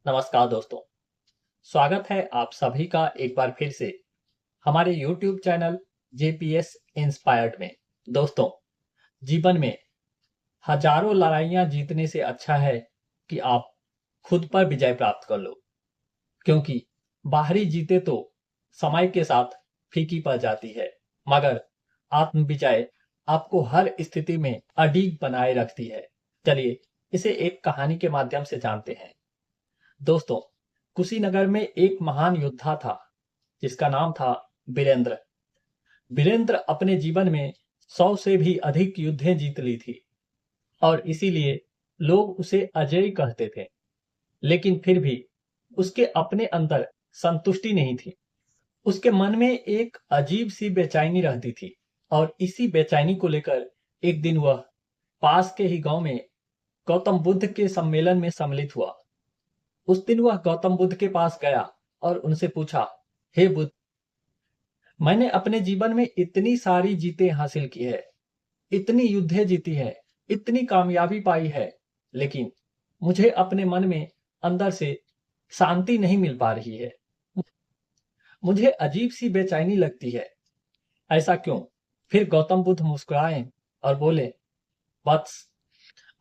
नमस्कार दोस्तों। स्वागत है आप सभी का एक बार फिर से हमारे YouTube चैनल जेपीएस इंस्पायर्ड में। दोस्तों, जीवन में हजारों लड़ाइयां जीतने से अच्छा है कि आप खुद पर विजय प्राप्त कर लो, क्योंकि बाहरी जीते तो समय के साथ फीकी पड़ जाती है, मगर आत्म विजय आपको हर स्थिति में अडिग बनाए रखती है। चलिए इसे एक कहानी के माध्यम से जानते हैं। दोस्तों, कुशीनगर में एक महान योद्धा था जिसका नाम था वीरेंद्र। वीरेंद्र अपने जीवन में 100 से भी अधिक युद्धें जीत ली थी और इसीलिए लोग उसे अजेय कहते थे। लेकिन फिर भी उसके अपने अंदर संतुष्टि नहीं थी। उसके मन में एक अजीब सी बेचैनी रहती थी और इसी बेचैनी को लेकर एक दिन वह पास के ही गांव में गौतम बुद्ध के सम्मेलन में सम्मिलित हुआ। उस दिन वह गौतम बुद्ध के पास गया और उनसे पूछा, हे बुद्ध, मैंने अपने जीवन में इतनी सारी जीतें हासिल की है, इतनी युद्धें जीती है, इतनी कामयाबी पाई है, लेकिन मुझे अपने मन में अंदर से शांति नहीं मिल पा रही है। मुझे अजीब सी बेचैनी लगती है। ऐसा क्यों? फिर गौतम बुद्ध मुस्कुराए और बोले, वत्स,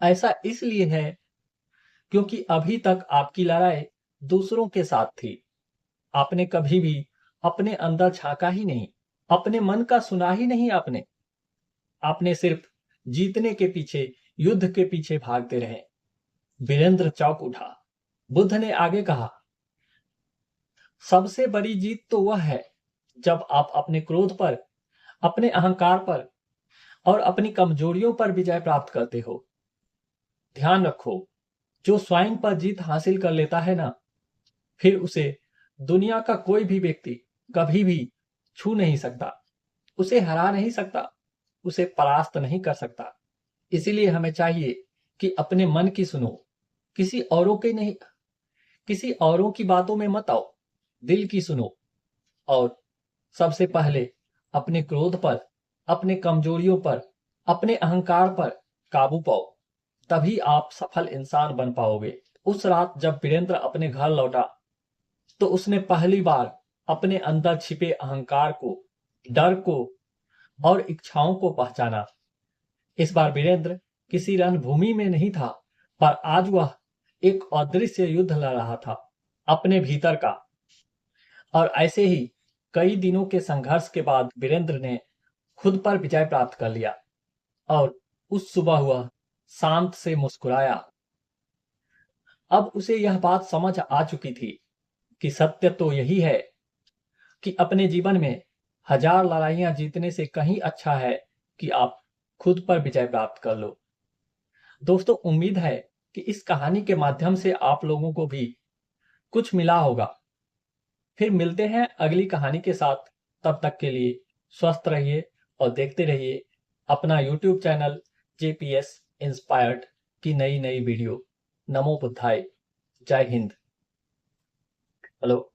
ऐसा इसलिए है क्योंकि अभी तक आपकी लड़ाई दूसरों के साथ थी। आपने कभी भी अपने अंदर झांका ही नहीं, अपने मन का सुना ही नहीं। आपने आपने सिर्फ जीतने के पीछे, युद्ध के पीछे भागते रहे। वीरेंद्र चौंक उठा। बुद्ध ने आगे कहा, सबसे बड़ी जीत तो वह है जब आप अपने क्रोध पर, अपने अहंकार पर और अपनी कमजोरियों पर विजय प्राप्त करते हो। ध्यान रखो, जो स्वयं पर जीत हासिल कर लेता है ना, फिर उसे दुनिया का कोई भी व्यक्ति कभी भी छू नहीं सकता, उसे हरा नहीं सकता, उसे परास्त नहीं कर सकता। इसीलिए हमें चाहिए कि अपने मन की सुनो, किसी औरों के नहीं, किसी औरों की बातों में मत आओ, दिल की सुनो। और सबसे पहले अपने क्रोध पर, अपने कमजोरियों पर, अपने अहंकार पर काबू पाओ, तभी आप सफल इंसान बन पाओगे। उस रात जब वीरेंद्र अपने घर लौटा तो उसने पहली बार अपने अंदर छिपे अहंकार को, डर को और इच्छाओं को पहचाना। इस बार वीरेंद्र किसी रणभूमि में नहीं था, पर आज वह एक अदृश्य युद्ध लड़ रहा था, अपने भीतर का। और ऐसे ही कई दिनों के संघर्ष के बाद वीरेंद्र ने खुद पर विजय प्राप्त कर लिया और उस सुबह वह शांत से मुस्कुराया। अब उसे यह बात समझ आ चुकी थी कि सत्य तो यही है कि अपने जीवन में हजार लड़ाइयां जीतने से कहीं अच्छा है कि आप खुद पर विजय प्राप्त कर लो। दोस्तों, उम्मीद है कि इस कहानी के माध्यम से आप लोगों को भी कुछ मिला होगा। फिर मिलते हैं अगली कहानी के साथ। तब तक के लिए स्वस्थ रहिए और देखते रहिए अपना YouTube चैनल जेपीएस इंस्पायर्ड की नई नई वीडियो। नमो बुद्धाय। जय हिंद। हेलो।